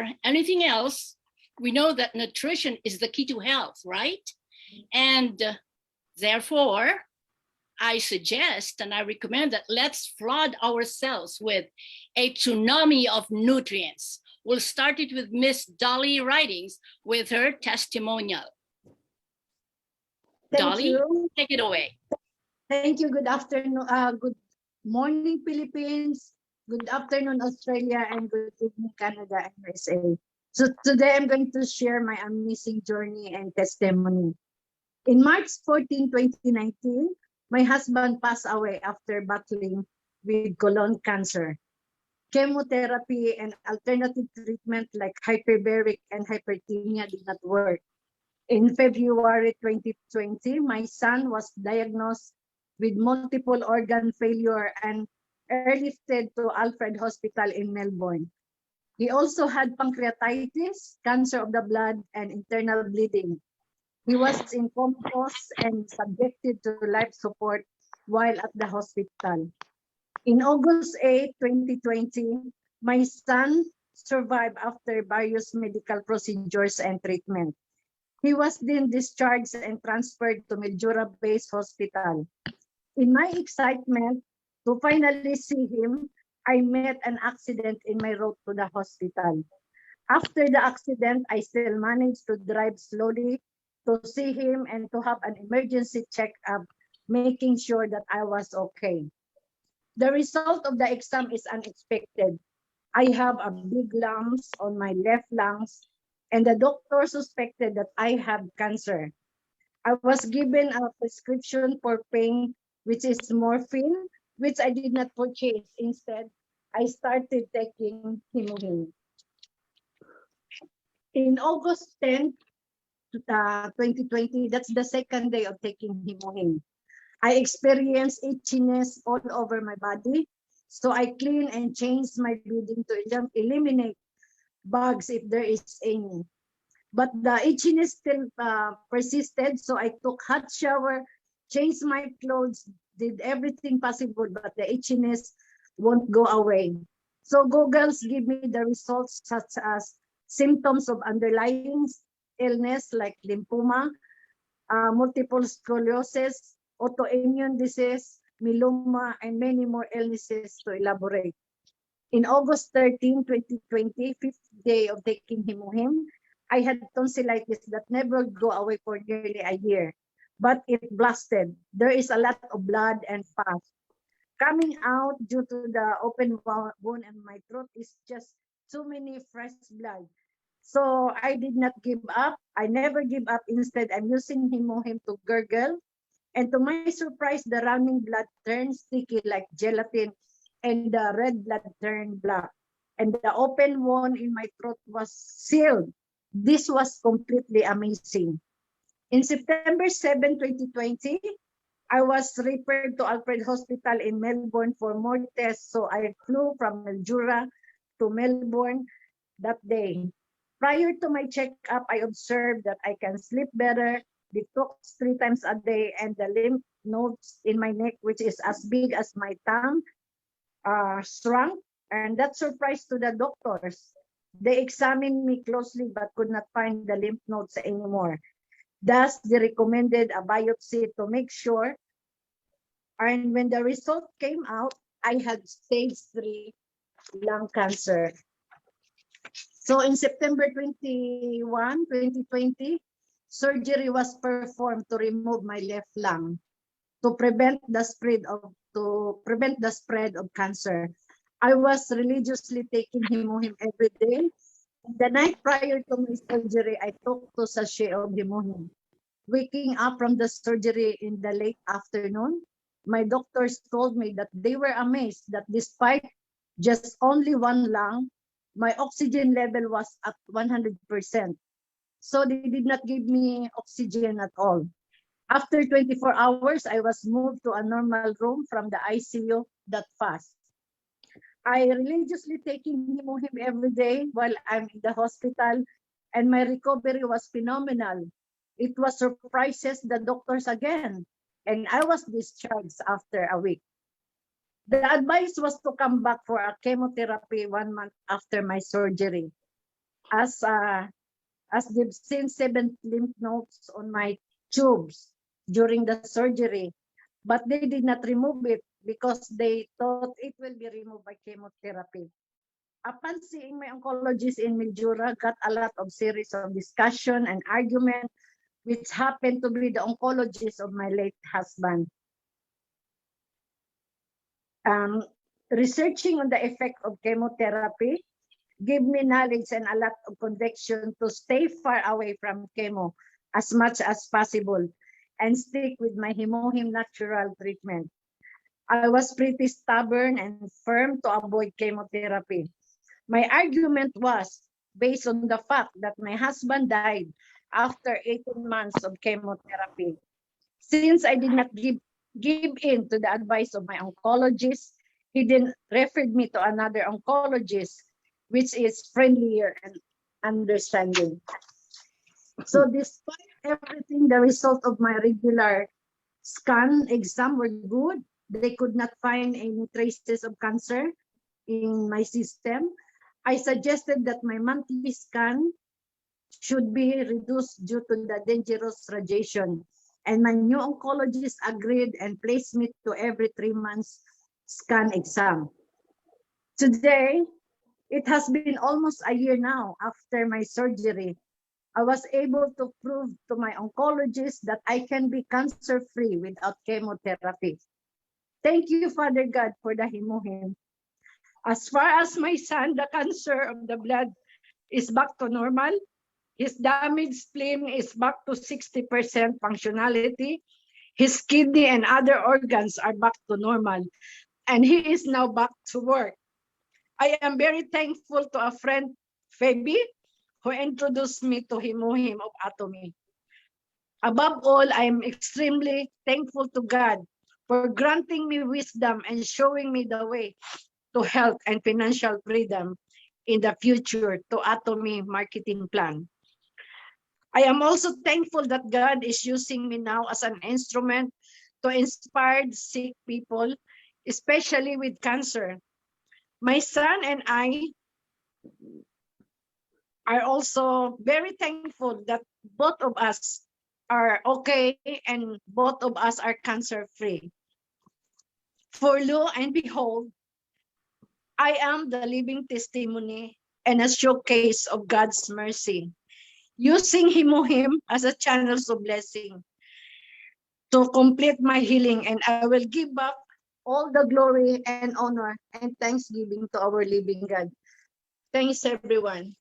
before anything else, we know that nutrition is the key to health, right? And therefore, I suggest and I recommend that let's flood ourselves with a tsunami of nutrients. We'll start it with Miss Dolly Ridings with her testimonial. Thank Dolly, you. take it away. Thank you. Good afternoon. Good morning, Philippines. Good afternoon, Australia, and good evening, Canada and USA. So today I'm going to share my amazing journey and testimony. In March 14, 2019, my husband passed away after battling with colon cancer. Chemotherapy and alternative treatment like hyperbaric and hyperthemia did not work. In February 2020, my son was diagnosed with multiple organ failure and airlifted to Alfred Hospital in Melbourne. He also had pancreatitis, cancer of the blood, and internal bleeding. He was in comatose and subjected to life support while at the hospital. In August 8, 2020, my son survived after various medical procedures and treatment. He was then discharged and transferred to Mildura-based hospital. In my excitement to finally see him, I met an accident in my road to the hospital. After the accident, I still managed to drive slowly to see him and to have an emergency checkup, making sure that I was okay. The result of the exam is unexpected. I have a big lumps on my left lungs, and the doctor suspected that I have cancer. I was given a prescription for pain, which is morphine, which I did not purchase. Instead, I started taking Hemohim. In August 10, 2020, that's the second day of taking Hemohim. I experienced itchiness all over my body, so I clean and change my bedding to eliminate bugs if there is any. But the itchiness still persisted, so I took hot shower, changed my clothes, did everything possible, but the itchiness won't go away. So Google's give me the results such as symptoms of underlying illness like lymphoma, multiple sclerosis, autoimmune disease, myeloma, and many more illnesses to elaborate. In August 13, 2020, fifth day of taking Hemohim, I had tonsillitis that never go away for nearly a year, but it blasted. There is a lot of blood and pus coming out due to the open wound, and my throat is just too many fresh blood. So I did not give up. I never give up. Instead, I'm using Hemohim to gurgle. And to my surprise, the running blood turned sticky like gelatin, and the red blood turned black. And the open wound in my throat was sealed. This was completely amazing. In September 7, 2020, I was referred to Alfred Hospital in Melbourne for more tests. So I flew from Mildura to Melbourne that day. Prior to my checkup, I observed that I can sleep better, detox 3 times a day, and the lymph nodes in my neck, which is as big as my tongue, shrunk. And that surprised to the doctors. They examined me closely but could not find the lymph nodes anymore. Thus, they recommended a biopsy to make sure. And when the result came out, I had stage 3 lung cancer. So in September 21, 2020, surgery was performed to remove my left lung to prevent the spread of cancer. I was religiously taking Hemohim every day. The night prior to my surgery, I took 2 sachets of Hemohim. Waking up from the surgery in the late afternoon, my doctors told me that they were amazed that despite just only 1 lung, my oxygen level was at 100%. So they did not give me oxygen at all. After 24 hours, I was moved to a normal room from the ICU that fast. I religiously taking Hemohim every day while I'm in the hospital, and my recovery was phenomenal. It was surprises the doctors again, and I was discharged after a week. The advice was to come back for a chemotherapy 1 month after my surgery. as they've seen 7 lymph nodes on my tubes during the surgery, but they did not remove it because they thought it will be removed by chemotherapy. Upon seeing my oncologist in Mildura, got a lot of series of discussion and argument, which happened to be the oncologist of my late husband. Researching on the effect of chemotherapy gave me knowledge and a lot of conviction to stay far away from chemo as much as possible and stick with my Hemohim natural treatment. I was pretty stubborn and firm to avoid chemotherapy. My argument was based on the fact that my husband died after 18 months of chemotherapy. Since I did not give in to the advice of my oncologist, he then referred me to another oncologist, which is friendlier and understanding. So despite everything, the result of my regular scan exam were good. They could not find any traces of cancer in my system. I suggested that my monthly scan should be reduced due to the dangerous radiation. And my new oncologist agreed and placed me to every 3 months scan exam. Today, it has been almost a year now after my surgery. I was able to prove to my oncologist that I can be cancer-free without chemotherapy. Thank you, Father God, for the Hemohim. As far as my son, the cancer of the blood is back to normal. His damaged spleen is back to 60% functionality. His kidney and other organs are back to normal. And he is now back to work. I am very thankful to a friend, Phoebe, who introduced me to Hemohim of Atomy. Above all, I am extremely thankful to God for granting me wisdom and showing me the way to health and financial freedom in the future to Atomy marketing plan. I am also thankful that God is using me now as an instrument to inspire sick people, especially with cancer. My son and I are also very thankful that both of us are okay and both of us are cancer-free. For lo and behold, I am the living testimony and a showcase of God's mercy, using Hemohim as a channel of blessing to complete my healing, and I will give back all the glory and honor and thanksgiving to our living God. Thanks, everyone.